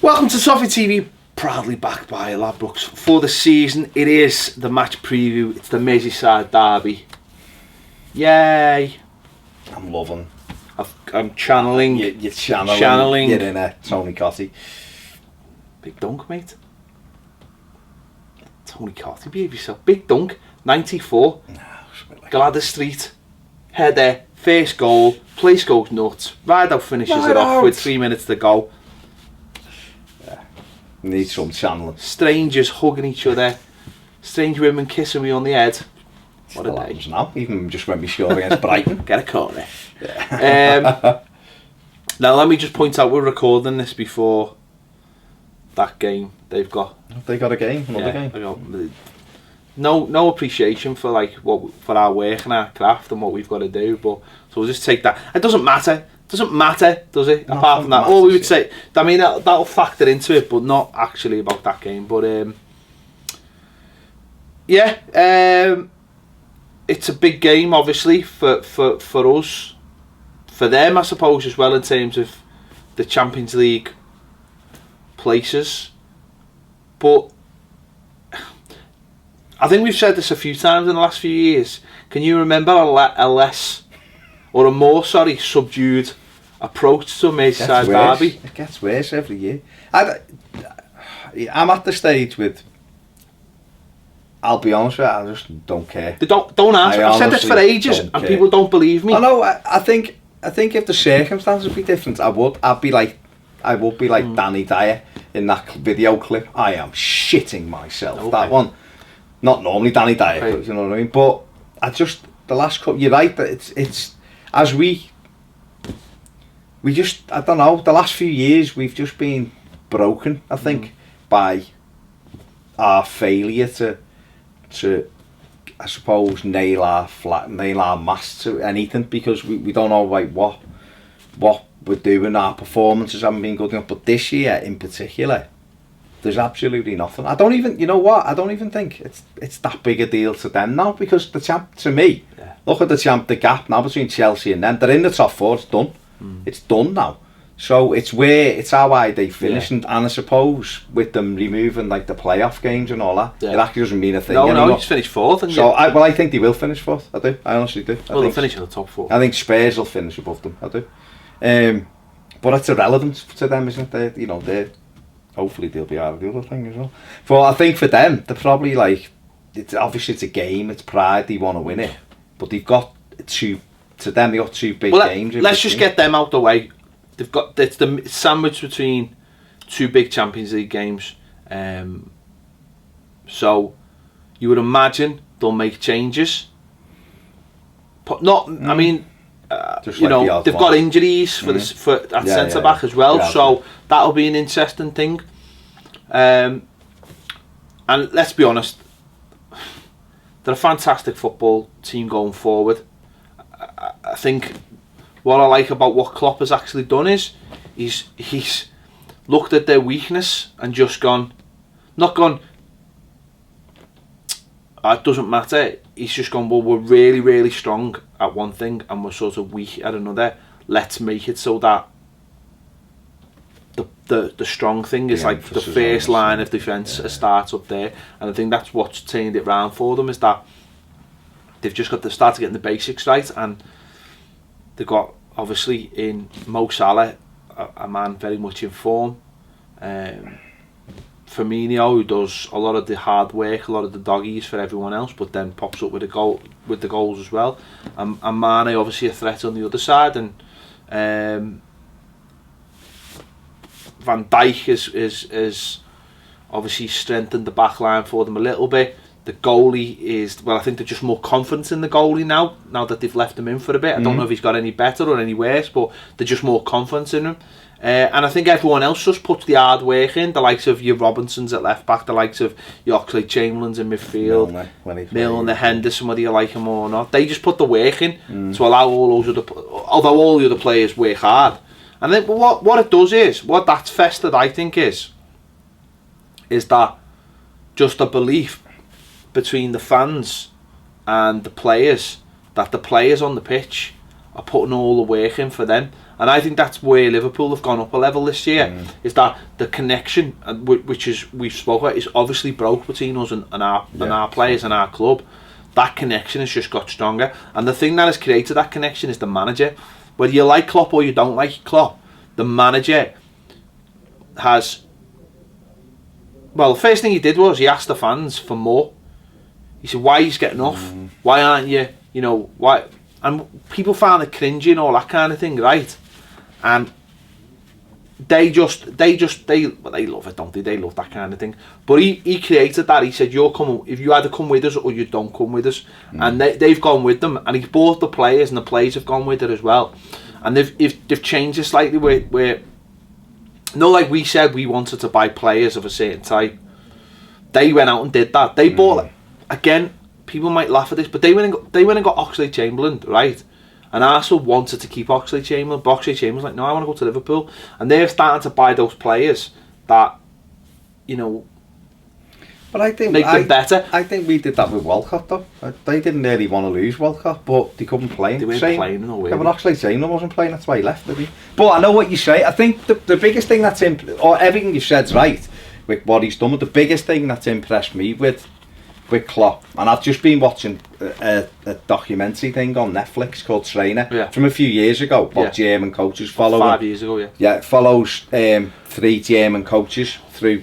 Welcome to Toffee TV, proudly backed by Ladbrokes for the season. It is the match preview. It's the Merseyside derby. Yay! I'm loving. I'm channeling. You're channeling. You're in a Tony Cottee. Big dunk, mate. Tony Cottee, behave yourself. Big dunk, 94. Gladys Street. Header, first goal. Place goes nuts. Rideout finishes it off with 3 minutes to go. Need some channeling. Strangers hugging each other. Strange women kissing me on the head. What a day. Now, even just when we score against Brighton. Get a corner. Yeah. Now let me just point out, we're recording this before that game they've got. They got a game, another game. No appreciation for for our work and our craft and what we've got to do, but so we'll just take that. It doesn't matter. Doesn't matter, does it? No, apart from that, all we would say. I mean, that'll factor into it, but not actually about that game. But it's a big game, obviously, for us, for them, I suppose, as well, in terms of the Champions League places. But I think we've said this a few times in the last few years. Can you remember a less, or a more, subdued approach to a Merseyside derby? It gets worse every year. I'm at the stage with, I'll be honest with you, I just don't care. They don't ask. I've said this for ages and people don't believe me. I know. I think if the circumstances would be different, I would be like Danny Dyer in that video clip. I am shitting myself. Okay. That one. Not normally Danny Dyer, right. You know what I mean? But the last couple, you're right, that it's as we just, I don't know, the last few years we've just been broken, I think, by our failure to I suppose nail our mass to anything, because we don't know what we're doing. Our performances haven't been good enough, but this year in particular, there's absolutely nothing. I don't even think it's that big a deal to them now, because to me, look at the gap now between Chelsea and them. They're in the top four. It's done. It's done now. So it's how high they finish, and I suppose with them removing the playoff games and all that, it actually doesn't mean a thing anymore. No, just finish fourth. I think they will finish fourth. I do. I honestly do. They'll finish in the top four. I think Spurs will finish above them. I do. But it's irrelevant to them, isn't it? They're hopefully they'll be out of the other thing as well. But I think for them, they're probably it's a game, it's pride, they want to win it. But they've got two big games. Let's just get them out the way. It's the sandwich between two big Champions League games. So you would imagine they'll make changes. But not, I mean, they've got injuries for centre back as well, so that'll be an interesting thing. And let's be honest, they're a fantastic football team going forward. I think what I like about what Klopp has actually done is he's looked at their weakness and just it doesn't matter. He's just gone, well, we're really, really strong at one thing and we're sort of weak at another. Let's make it so that the strong thing is the first line of defence starts up there. And I think that's what's turned it round for them, is that they've just got to start getting the basics right, and they've got, obviously, in Mo Salah, a man very much in form. Firmino, who does a lot of the hard work, a lot of the doggies for everyone else, but then pops up with the goals as well. And Mane, obviously, a threat on the other side, and Van Dijk is obviously strengthened the back line for them a little bit. The goalie is, I think they're just more confident in the goalie now that they've left him in for a bit. I don't know if he's got any better or any worse, but they're just more confident in him. And I think everyone else just puts the hard work in, the likes of your Robinsons at left back, the likes of your Oxlade-Chamberlains in midfield, Milner, Henderson, whether you like him or not. They just put the work in to allow all the other players work hard. And then what it does is, what that's festered, I think, is that just a belief between the fans and the players, that the players on the pitch are putting all the work in for them. And I think that's where Liverpool have gone up a level this year, is that the connection, which is we've spoken about, is obviously broke between us and our players and our club. That connection has just got stronger. And the thing that has created that connection is the manager. Whether you like Klopp or you don't like Klopp, the manager has... Well, the first thing he did was he asked the fans for more. He said, why are you getting off? Why aren't you, why... And people found it cringy and all that kind of thing, right? And they love it, don't they? They love that kind of thing. But he created that. He said, you're coming, if you either come with us or you don't come with us. And they've gone with them. And he bought the players, and the players have gone with it as well. And they've changed it slightly where like we said, we wanted to buy players of a certain type. They went out and did that. They bought, again, people might laugh at this, but they went and got Oxlade-Chamberlain, right? And Arsenal wanted to keep Oxlade-Chamberlain, but Oxlade-Chamberlain's like, no, I want to go to Liverpool. And they're starting to buy those players that, but I think make them better. I think we did that with Walcott, though. They didn't really want to lose Walcott, but they couldn't play. They weren't playing in a way. Yeah, but Oxlade-Chamberlain wasn't playing, that's why he left, did he? But I know what you say. I think the biggest thing that's or everything you said's right with what he's done, but the biggest thing that's impressed me with Klopp, and I've just been watching a documentary thing on Netflix called Trainer from a few years ago about German coaches following. 5 years ago, it follows 3 German coaches through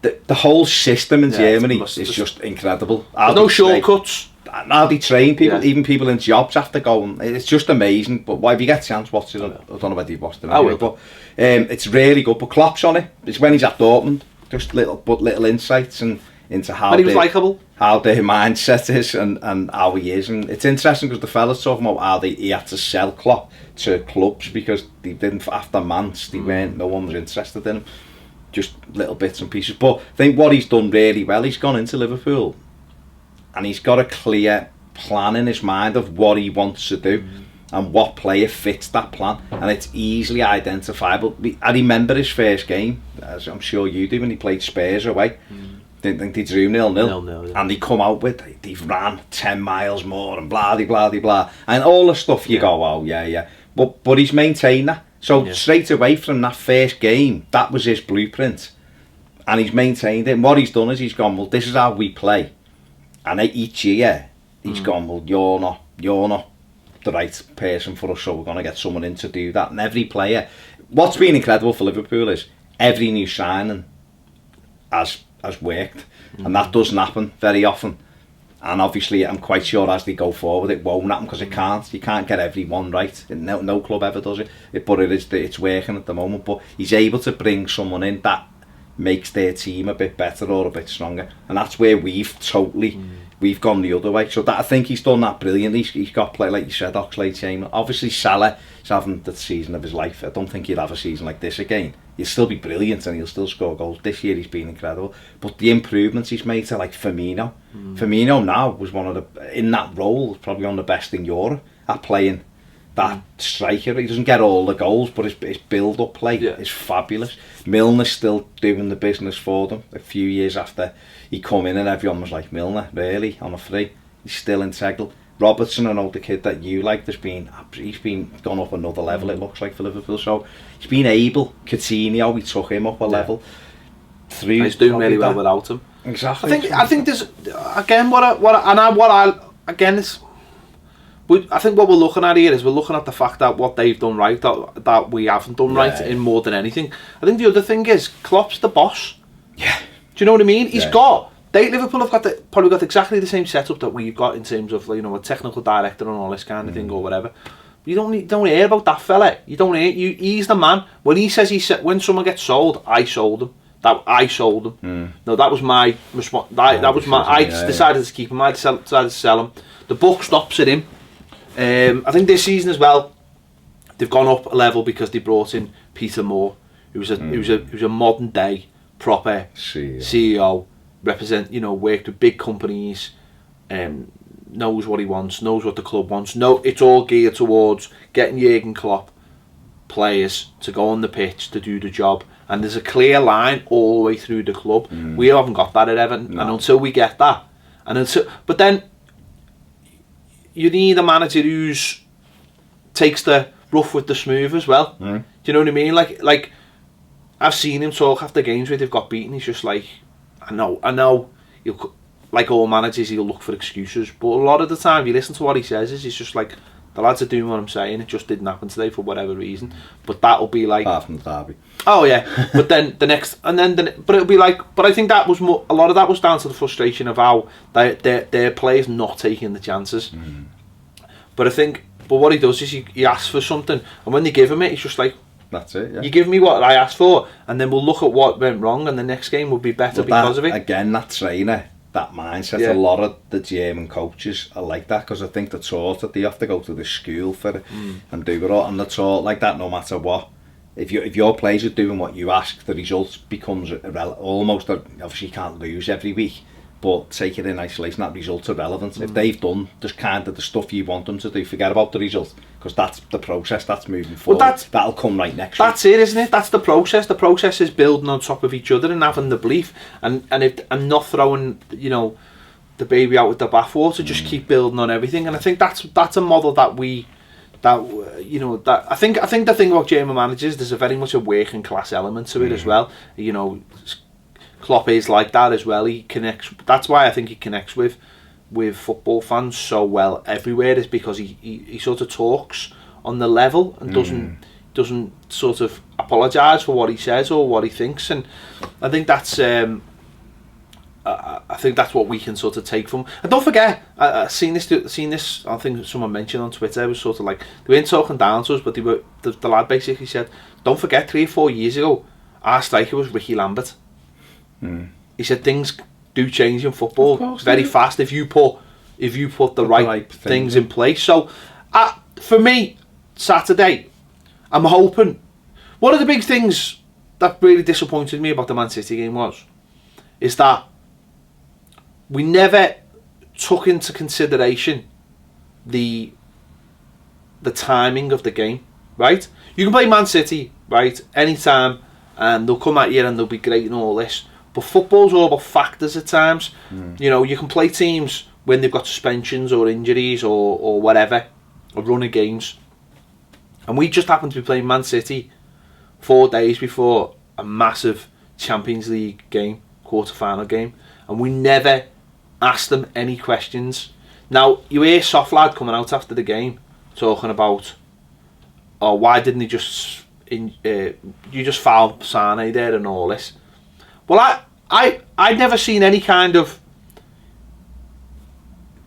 the whole system in Germany is just incredible. There's no shortcuts. Now they train people, even people in jobs have to go, and it's just amazing. But if you get a chance, watch it. I don't know whether you've watched it. I will. But it's really good. But Klopp's on it. It's when he's at Dortmund. Just little insights into how he was likeable, how their mindset is and how he is. And it's interesting because the fellas talking about how he had to sell Klopp to clubs because they didn't, after months, no one was interested in him. Just little bits and pieces. But I think what he's done really well, he's gone into Liverpool and he's got a clear plan in his mind of what he wants to do and what player fits that plan, and it's easily identifiable. I remember his first game, as I'm sure you do, when he played Spurs away. Didn't think they drew 0-0, and they come out with, they've ran 10 miles more and blah blah blah blah, and all the stuff you go, oh yeah, but he's maintained that. So straight away from that first game, that was his blueprint, and he's maintained it. And what he's done is he's gone, well, this is how we play, and each year he's gone, well, you're not the right person for us, so we're going to get someone in to do that. And every player, what's been incredible for Liverpool is every new signing has worked, and that doesn't happen very often. And obviously I'm quite sure as they go forward it won't happen, because you can't get everyone right. No club ever does it, but it's working at the moment. But he's able to bring someone in that makes their team a bit better or a bit stronger, and that's where we've gone the other way. So that, I think he's done that brilliantly. He's got play, like you said, Oxlade-Chamberlain. Obviously Salah is having the season of his life. I don't think he'll have a season like this again. He'll still be brilliant and he'll still score goals. This year he's been incredible. But the improvements he's made to, like Firmino. Firmino now was one of the, in that role, probably one of the best in Europe at playing that striker. He doesn't get all the goals, but his build-up play is fabulous. Milner's still doing the business for them a few years after he come in, and everyone was like, Milner, really, on a free? He's still integral. Robertson, I know the kid that you like, he's been gone up another level, it looks like, for Liverpool. So he's been able. Coutinho, we took him up a level. He's doing really well without him. Exactly. I think there's, again, I think what we're looking at here is we're looking at the fact that what they've done right, that we haven't done right in more than anything. I think the other thing is Klopp's the boss. Yeah. Do you know what I mean? He's got... Liverpool have probably got exactly the same setup that we've got in terms of, a technical director and all this kind of thing or whatever. You don't hear about that fella. You don't hear. He's the man. When he says when someone gets sold, I sold him. I sold him. No, that was my response. That was my. I decided to keep him. I decided to sell him. The buck stops at him. I think this season as well, they've gone up a level because they brought in Peter Moore, who's a modern day proper CEO. Worked with big companies, knows what he wants, knows what the club wants. It's all geared towards getting Jurgen Klopp players to go on the pitch to do the job, and there's a clear line all the way through the club. We haven't got that at Everton, and until we get that, but then you need a manager who's takes the rough with the smooth as well. Mm. Do you know what I mean? Like I've seen him talk after games where they've got beaten. He's just like, I know. Like all managers, he'll look for excuses. But a lot of the time, you listen to what he says, he's just like, the lads are doing what I'm saying. It just didn't happen today for whatever reason. But that'll be like, apart from the derby. Oh yeah, but then the next, and then but it'll be like, but I think that was more. A lot of that was down to the frustration of how their players not taking the chances. Mm. But I think, but what he does is he asks for something, and when they give him it, he's just like, that's it. Yeah. you give me what I asked for, and then we'll look at what went wrong, and the next game will be better because of it. Again, that trainer, that mindset, Yeah. a lot of the German coaches are like that, because I think they're taught that they have to go to the school for it and do it all, and they're taught like that no matter what. If your players are doing what you ask, the result becomes almost, obviously you can't lose every week, but take it in isolation, that result's irrelevant. If they've done just kind of the stuff you want them to do, forget about the result, because that's the process, that's moving forward. Well, that'll come right next That's week. it, isn't it? That's the process. The process is building on top of each other and having the belief, and not throwing, you know, the baby out with the bathwater. Just keep building on everything, and I think that's a model that I think the thing about German managers, there's a very much a working class element to it as well. You know, Klopp is like that as well. He connects. That's why I think he connects with football fans so well everywhere, is because he sort of talks on the level and doesn't sort of apologise for what he says or what he thinks, and I think that's I think that's what we can sort of take from. And don't forget, I've seen this. I think someone mentioned on Twitter. It was sort of like they weren't talking down to us, but the lad basically said, "Don't forget, 3 or 4 years ago, our striker was Ricky Lambert." He said things do change in football very fast if you put the right things in place. So, for me, Saturday, I'm hoping. One of the big things that really disappointed me about the Man City game is that we never took into consideration the timing of the game, right? You can play Man City, right, anytime, and they'll come at you and they'll be great and all this. But football's all about factors at times. You know, you can play teams when they've got suspensions or injuries or whatever, or running games. And we just happened to be playing Man City 4 days before a massive Champions League game, quarter-final game, and we never asked them any questions. Now, you hear Soft Lad coming out after the game talking about, oh, why didn't he just you just fouled Sane there and all this. Well, I'd never seen any kind of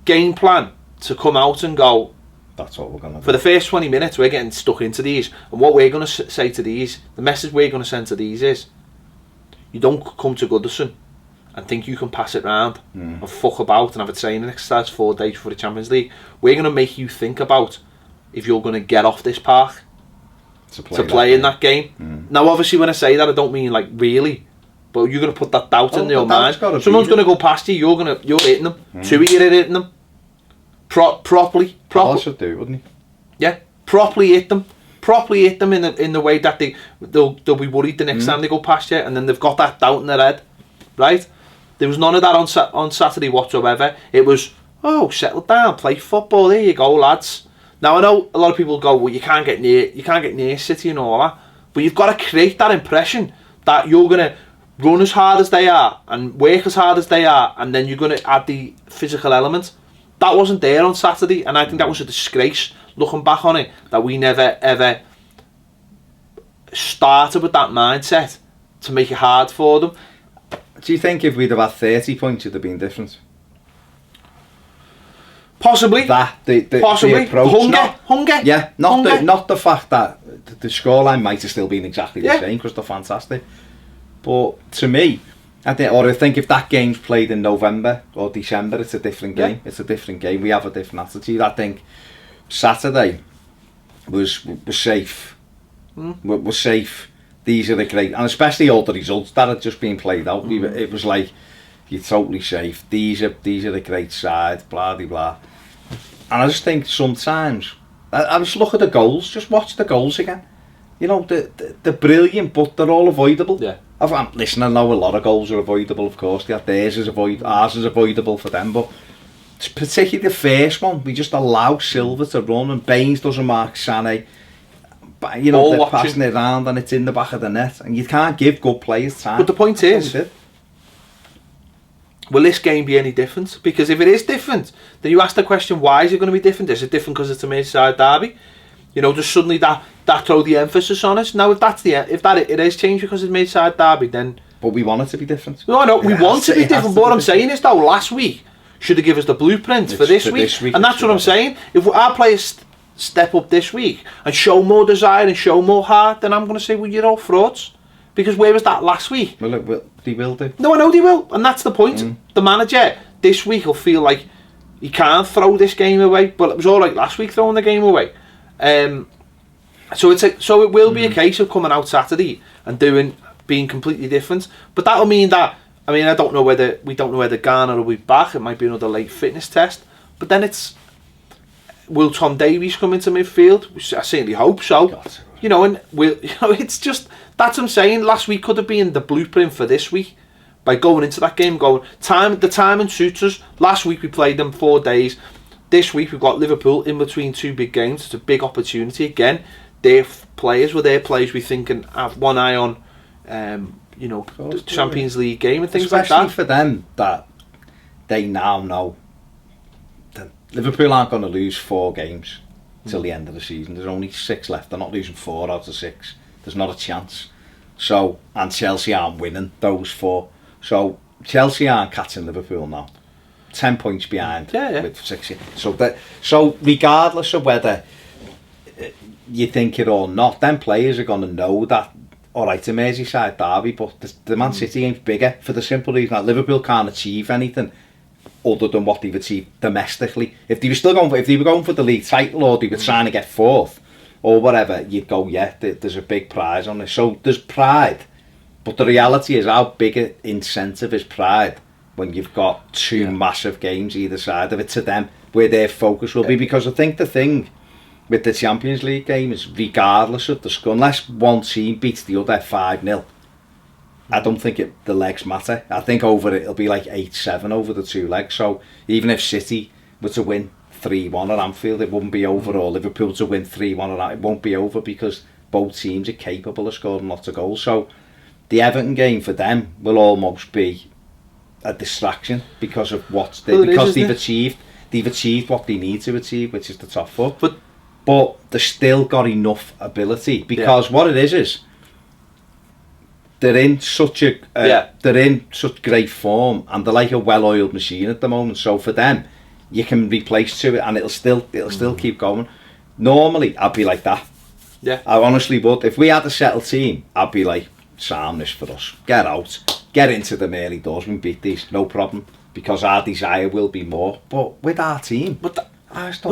game plan to come out and go, that's what we're going to do. For the first 20 minutes, we're getting stuck into these, and what we're going to say to these, the message we're going to send to these is, you don't come to Goodison and think you can pass it round and fuck about and have a training exercise 4 days for the Champions League. We're going to make you think about if you're going to get off this park to play in that game. Now, obviously, when I say that, I don't mean like really, but you're going to put that doubt in your mind. Someone's going to go past you. You're hitting them. 2 of you are hitting them. Properly. Paul should do, wouldn't he? Yeah, properly hit them in the way that they'll be worried the next time they go past you, and then they've got that doubt in their head, right? There was none of that on Saturday whatsoever. It was, oh, settle down, play football. There you go, lads. Now I know a lot of people go, well, you can't get near City and all that, but you've got to create that impression that you're gonna run as hard as they are and work as hard as they are, and then you're gonna add the physical element. That wasn't there on Saturday, and I think that was a disgrace, looking back on it, that we never ever started with that mindset to make it hard for them. Do you think if we'd have had 30 points, it'd have been different? Possibly. The approach. Hunger. Yeah, not the fact that the scoreline might have still been exactly the same, because they're fantastic. But to me, I think if that game's played in November or December, it's a different game. It's a different game. We have a different attitude. I think Saturday was safe. We're safe. These are the great, and especially all the results that had just been played out. It was like, you're totally safe. These are the great side. Blah blah blah. And I just think sometimes I just look at the goals. Just watch the goals again. You know, they're brilliant, but they're all avoidable. Yeah. Listen, I know a lot of goals are avoidable, of course. Ours is avoidable for them, but particularly the first one, we just allow Silva to run, and Baines doesn't mark Sané. you know, All they're watching. passing it around and it's in the back of the net, and you can't give good players time. But the point is, will this game be any different? Because if it is different, then you ask the question, why is it going to be different? Is it different because it's a Merseyside derby? You know, just suddenly that throw the emphasis on it. Now, if it is changed because it's Merseyside derby, then... But we want it to be different. No, I know, we want to be different, but what I'm saying is, though, last week should have given us the blueprint for this week. And that's what I'm saying. If our players step up this week and show more desire and show more heart, then I'm going to say, well, you're all frauds. Because where was that last week? Well, look, they will do. No, I know they will, and that's the point. The manager this week will feel like he can't throw this game away, but it was all right last week throwing the game away. So it will be a case of coming out Saturday and being completely different. But that'll mean that, I mean, we don't know whether Garner will be back. It might be another late fitness test. But then will Tom Davies come into midfield? I certainly hope so. God. You know, and it's just, that's what I'm saying. Last week could have been the blueprint for this week. By going into that game, the timing suits us. Last week we played them 4 days. This week we've got Liverpool in between 2 big games. It's a big opportunity again. Their players we think can have one eye on, the Champions League game and things like that. Especially for them, that they now know that Liverpool aren't going to lose 4 games till the end of the season. There's only 6 left. They're not losing 4 out of 6. There's not a chance. So, and Chelsea aren't winning those 4. So Chelsea aren't catching Liverpool now. 10 points behind with 6. So regardless of whether you think it or not, them players are going to know that, all right, the Merseyside derby, but the Man City game's bigger for the simple reason that Liverpool can't achieve anything other than what they've achieved domestically. If they were going for the league title, or they were trying to get 4th or whatever, you'd go, there's a big prize on this. So there's pride. But the reality is, how big an incentive is pride when you've got 2 massive games either side of it to them, where their focus will be? Because I think the thing with the Champions League game is, regardless of the score, unless one team beats the other 5-0, I don't think the legs matter. I think it'll be like 8-7 over the 2 legs. So even if City were to win 3-1 at Anfield, it wouldn't be over, or Liverpool to win 3-1 at Anfield, it won't be over, because both teams are capable of scoring lots of goals. So the Everton game for them will almost be a distraction because of they've achieved what they need to achieve, which is the top 4. But they've still got enough ability, because what it is they're in such great form, and they're like a well-oiled machine at the moment. So for them, you can replace to it, and it'll still keep going. Normally, I'd be like that. Yeah, I honestly would. If we had a settled team, I'd be like, Sam, this for us. Get out. Get into them early doors and beat these. No problem. Because our desire will be more. But with our team... That's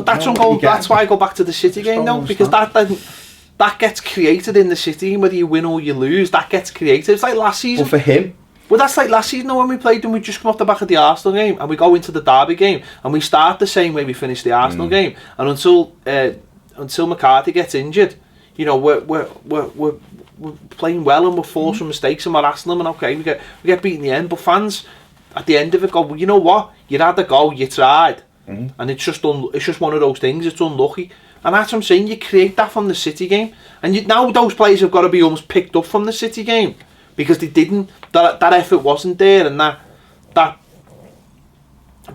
why I go back to the City game now. Because that gets created in the City, whether you win or you lose. That gets created. It's like last season. But for him... Well, that's like last season when we played them. We just come off the back of the Arsenal game, and we go into the derby game, and we start the same way we finished the Arsenal game. And until McCarthy gets injured, you know, we're playing well, and we're forcing mistakes, and we're asking them, and okay, we get beaten in the end. But fans at the end of it go, well, you know what? You had a go, you tried, and it's just one of those things. It's unlucky, and that's what I'm saying. You create that from the City game, and now those players have got to be almost picked up from the City game, because they didn't. That effort wasn't there, and that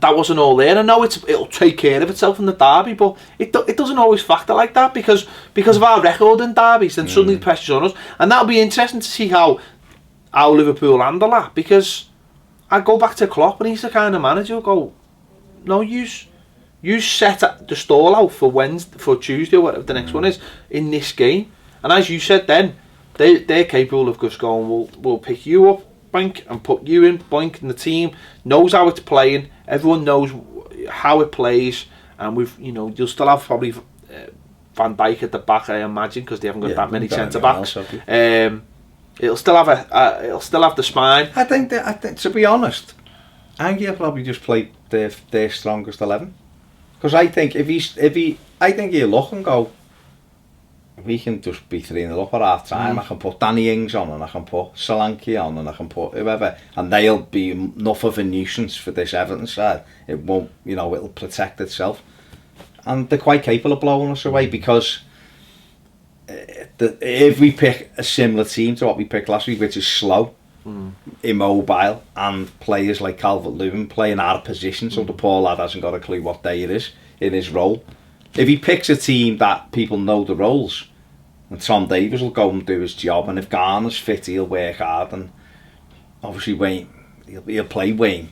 wasn't all there. And now it'll take care of itself in the derby, but it doesn't always factor like that, because of our record in derbies. Then suddenly the pressure's on us, and that'll be interesting to see how Liverpool handle that. Because I go back to Klopp, and he's the kind of manager who'll go, no, you set the stall out for Tuesday or whatever the next one is in this game, and as you said then, they're capable of just going, we'll pick you up, boink, and put you in, boink, and the team knows how it's playing. Everyone knows how it plays, and you'll still have probably Van Dijk at the back, I imagine, because they haven't got that many centre backs. It'll still have the spine. I think to be honest, Angia probably just played their strongest 11, because I think he'll look and go, we can just be 3-0 up at half time. I can put Danny Ings on, and I can put Solanke on, and I can put whoever, and they'll be enough of a nuisance for this Everton side. It won't, it'll protect itself, and they're quite capable of blowing us away, because if we pick a similar team to what we picked last week, which is slow, immobile, and players like Calvert-Lewin playing out of position, so the poor lad hasn't got a clue what day it is in his role. If he picks a team that people know the roles, and Tom Davies will go and do his job, and if Garner's fit, he'll work hard, and obviously Wayne, he'll play Wayne,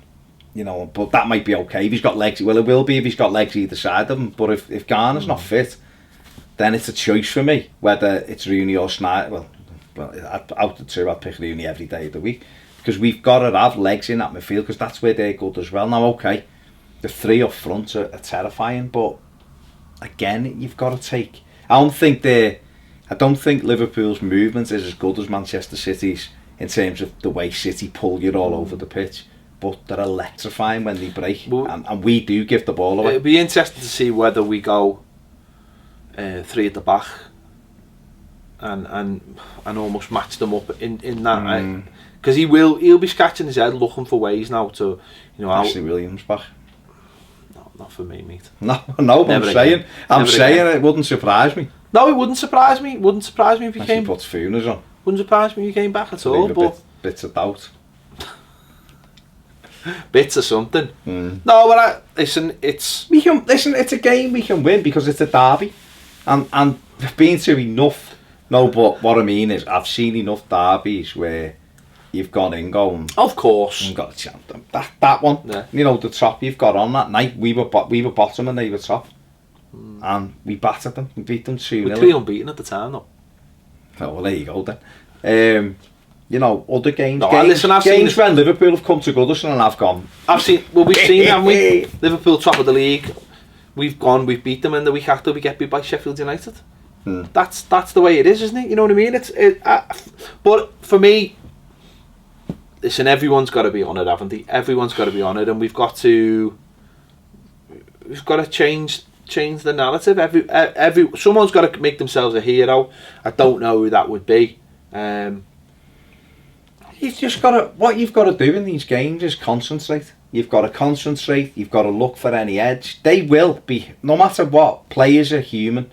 you know, but that might be okay if he's got legs. Well, it will be if he's got legs either side of him, but if Garner's not fit, then it's a choice for me whether it's Rooney or Snyder. Well, out of two, I'd pick Rooney every day of the week, because we've got to have legs in that midfield, because that's where they're good as well. Now, okay, the three up front are terrifying, but again, you've got to take. I don't think Liverpool's movement is as good as Manchester City's in terms of the way City pull you all over the pitch, but they're electrifying when they break, and we do give the ball away. It'll be interesting to see whether we go three at the back and almost match them up in that, because he'll be scratching his head looking for ways now to, you know, Ashley Williams back. No, not for me, mate. No, but I'm saying it wouldn't surprise me. No, it wouldn't surprise me. It wouldn't surprise me if he came. He puts Funes on. Wouldn't surprise me if he came back at all. But bits of doubt. Bits of something. No, but listen, it's a game we can win because it's a derby, and we've been to enough. No, but what I mean is, I've seen enough derbies where you've gone in going. Of course. And got a chance. That one. Yeah. You know, the top you've got on that night. We were bottom and they were top, and we battered them. We beat them 2-0. We're 3 unbeaten at the time, though. Oh, well, there you go then. You know, other games. No, games I've seen when Liverpool have come to Goodison and I've gone. We've seen, haven't we? Liverpool top of the league. We've beat them, and the week after we get beat by Sheffield United. That's the way it is, isn't it? You know what I mean? But for me, listen, everyone's got to be honoured, haven't they? Everyone's got to be honoured, and we've got to change the narrative. Someone's got to make themselves a hero. I don't know who that would be. You've just got to. What you've got to do in these games is concentrate. You've got to concentrate. You've got to look for any edge. They will be, no matter what. Players are human.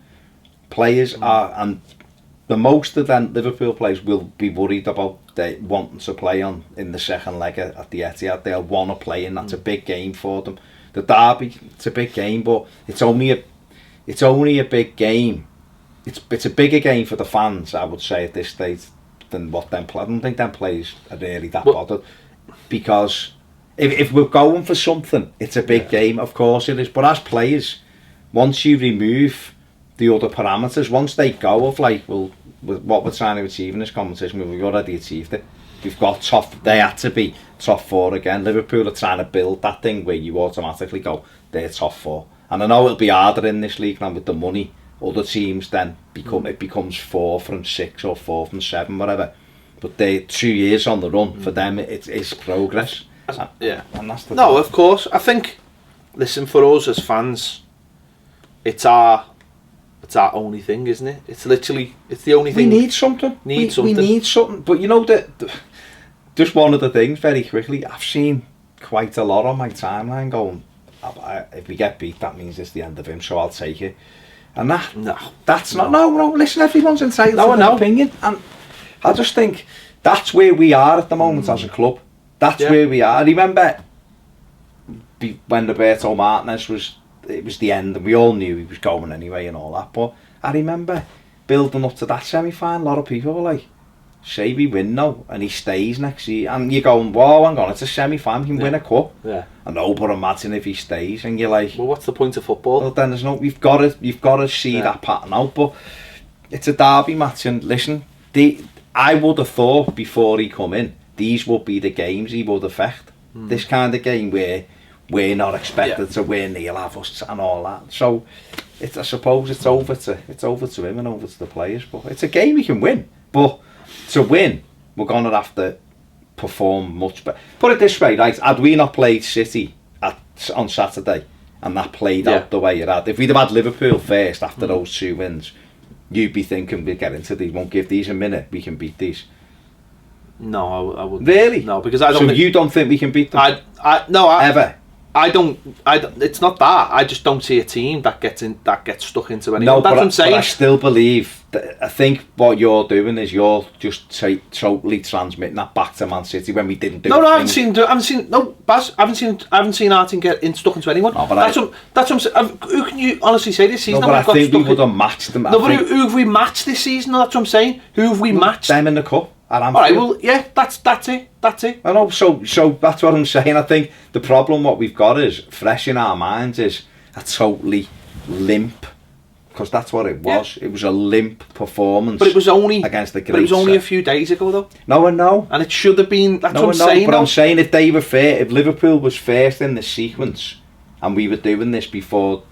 Players are, and the most of them Liverpool players will be worried about they wanting to play in the second leg at the Etihad. They'll want to play, and that's a big game for them. The derby, it's a big game, but it's only a big game. It's a bigger game for the fans, I would say, at this stage than what them play. I don't think them players are really that bothered, because if we're going for something, it's a big game. Of course it is, but as players, once you remove the other parameters, once they go of like, well, what we're trying to achieve in this competition, we've already achieved it. We've got they had to be top 4 again. Liverpool are trying to build that thing where you automatically go, they're top 4. And I know it'll be harder in this league now with the money. Other teams then it becomes 4 from 6 or 4 from 7, whatever. But they're 2 years on the run. For them, it's progress. Yeah. And that's the no, of course. I think, listen, for us as fans, it's our only thing, isn't it? It's the only thing. We need something. We need something. But you know that, just one of the things very quickly, I've seen quite a lot on my timeline going, if we get beat, that means it's the end of him, so I'll take it. And that's not. No, listen, everyone's entitled to their opinion, and I just think that's where we are at the moment as a club. That's where we are. I remember when Roberto Martinez it was the end, and we all knew he was going anyway and all that, but I remember building up to that semi-final, a lot of people were like, say we win now and he stays next year, and you're going, whoa, hang on, it's a semi-final, he can win a cup. And but imagine if he stays, and you're like, well, what's the point of football? Well, then you've got to see that pattern out. But it's a derby match, and listen, I would have thought before he come in, these would be the games he would affect. This kind of game where we're not expected to win, he'll have us and all that. So I suppose it's over to him and over to the players. But it's a game we can win. But to win, we're going to have to perform much better. Put it this way, right? Had we not played City on Saturday and that played out the way it had, if we'd have had Liverpool first after those 2 wins, you'd be thinking we'll get into these, won't give these a minute, we can beat these. No, I wouldn't. Really? No, because I don't. So you don't think we can beat them? No, ever? It's not that. I just don't see a team that gets stuck into anything. No, That's what I'm saying. But I still believe that. I think what you're doing is you're just totally transmitting that back to Man City when we didn't do. No, I haven't seen. No, Baz, I haven't seen our team get stuck into anyone. No, but that's what I'm saying. Who can you honestly say this season? No, but I think we would have matched them. No, but who have we matched this season? That's what I'm saying. Who have we matched? Them in the cup. All right, well, yeah, that's it. I know, so that's what I'm saying. I think the problem what we've got is, fresh in our minds, is a totally limp, because that's what it was. Yeah. It was a limp performance. But it was only against the great. But it was only a few days ago, though. No, I know. And it should have been. That's what I'm saying. But I'm saying if they were fair, if Liverpool was first in the sequence, and we were doing this before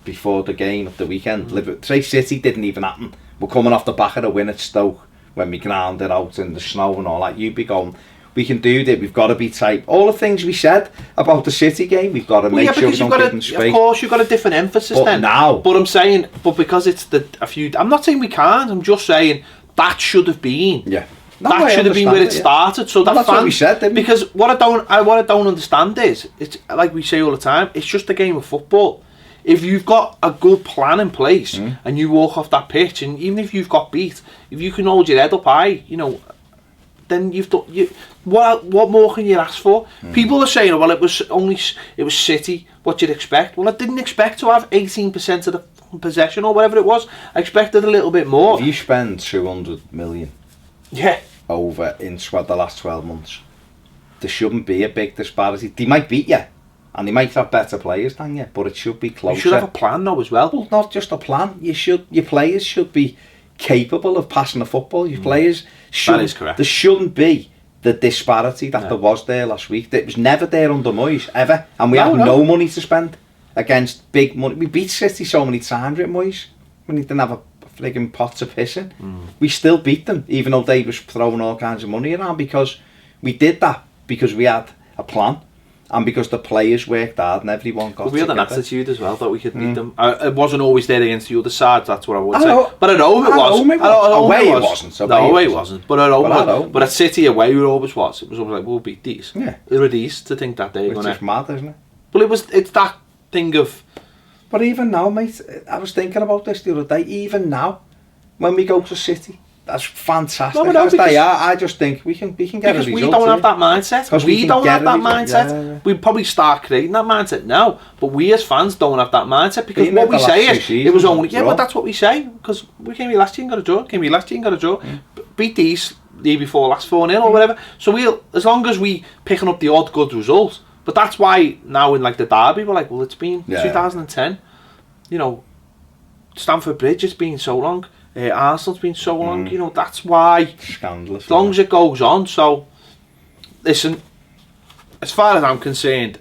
the game at the weekend, say City didn't even happen. We're coming off the back of the win at Stoke. When we ground it out in the snow and all that, you'd be going, we can do that, we've got to be tight. All the things we said about the City game, we've got to make sure we don't give them space. Of course, you've got a different emphasis but now. But I'm saying, because it's I'm not saying we can't, I'm just saying that should have been. Yeah. No, that should have been where it started. So that's what we said, didn't we? Because what I don't understand is, it's like we say all the time, it's just a game of football. If you've got a good plan in place and you walk off that pitch, and even if you've got beat, if you can hold your head up high, then you've done. What more can you ask for? People are saying, well, it was City. What you'd expect? Well, I didn't expect to have 18% of the possession or whatever it was. I expected a little bit more. If you spend 200 million, over in the last 12 months, there shouldn't be a big disparity. They might beat you. And they might have better players than you, but it should be closer. You should have a plan though as well. Well, not just a plan. Your players should be capable of passing the football. Your players should. That is correct. There shouldn't be the disparity that there was there last week. It was never there under Moyes, ever. And we had no money to spend against big money. We beat City so many times with Moyes when he didn't have a frigging pot to piss in. We still beat them, even though they was throwing all kinds of money around, because we did that because we had a plan. And because the players worked hard and everyone got we had an attitude as well that we could beat them. It wasn't always there against the other side, that's what I would say. But at home it was. Away it wasn't. Away it wasn't. But at home, but at City away it always was. It was always like, we'll beat these. Yeah. It was these to think that they're going to... It's just mad, isn't it? Well, it's that thing of... But even now, mate, I was thinking about this the other day, even now, when we go to City... That's fantastic. I just think we can get a result. Because we don't have that mindset. We don't have that mindset. Yeah. We probably start creating that mindset now, but we as fans don't have that mindset, because what we say is it was only but that's what we say, because we came here last year and got a draw. Beat these the year before last 4-0 or whatever. So we'll, as long as we picking up the odd good result, but that's why now in like the derby we're like, well, it's been 2010. Stamford Bridge, it's been so long. Arsenal's been so long, that's why. Scandalous. As long as it goes on. So, listen, as far as I'm concerned,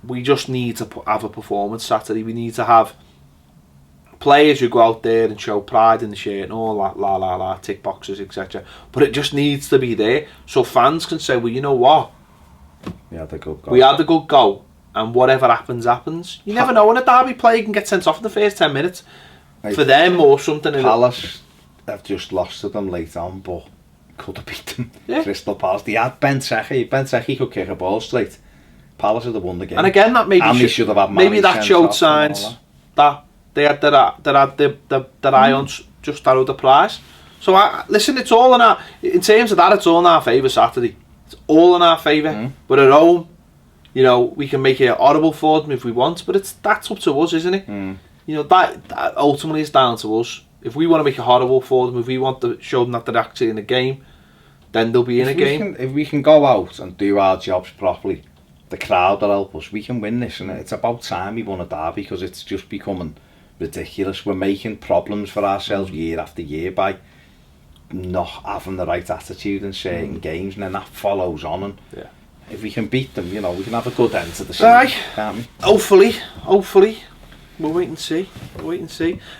we just need to have a performance Saturday. We need to have players who go out there and show pride in the shirt and all that, tick boxes, etc. But it just needs to be there, so fans can say, well, you know what? We had a good go. We had a good go, and whatever happens, happens. You never know when a derby player can get sent off in the first 10 minutes. For them or something. Palace have just lost to them late on, but could have beat them. Yeah. Crystal Palace. They had Ben Sechi. Ben Sechi could kick a ball straight. Palace would have won the game. And again, that maybe should have had maybe that showed signs that they had the eye on just that other prize. So listen, it's all in terms of that, it's all in our favour Saturday. It's all in our favour. But at home, we can make it horrible for them if we want, but that's up to us, isn't it? That ultimately is down to us. If we want to make it horrible for them, if we want to show them that they're actually in a game, then they'll be in a game. If we can go out and do our jobs properly, the crowd will help us. We can win this, and it's about time we won a derby, because it's just becoming ridiculous. We're making problems for ourselves year after year by not having the right attitude in certain games, and then that follows on. And if we can beat them, we can have a good end to the season, can't we? Hopefully. We'll wait and see.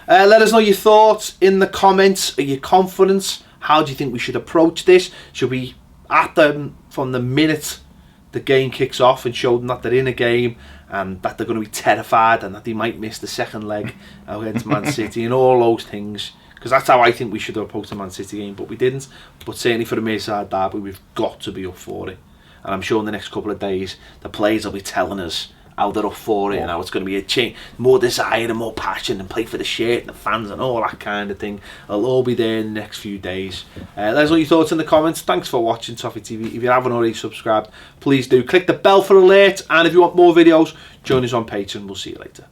Let us know your thoughts in the comments. Are you confident? How do you think we should approach this? Should we, from the minute the game kicks off, and show them that they're in a game and that they're going to be terrified and that they might miss the second leg against Man City and all those things? Because that's how I think we should approach the Man City game, but we didn't. But certainly for the Merseyside derby, we've got to be up for it. and I'm sure in the next couple of days the players will be telling us how they're up for it and how it's going to be a change, more desire and more passion and play for the shirt and the fans and all that kind of thing. It'll all be there in the next few days. Let us know your thoughts in the comments. Thanks for watching Toffee TV. If you haven't already subscribed, please do. Click the bell for alerts, and if you want more videos, join us on Patreon. We'll see you later.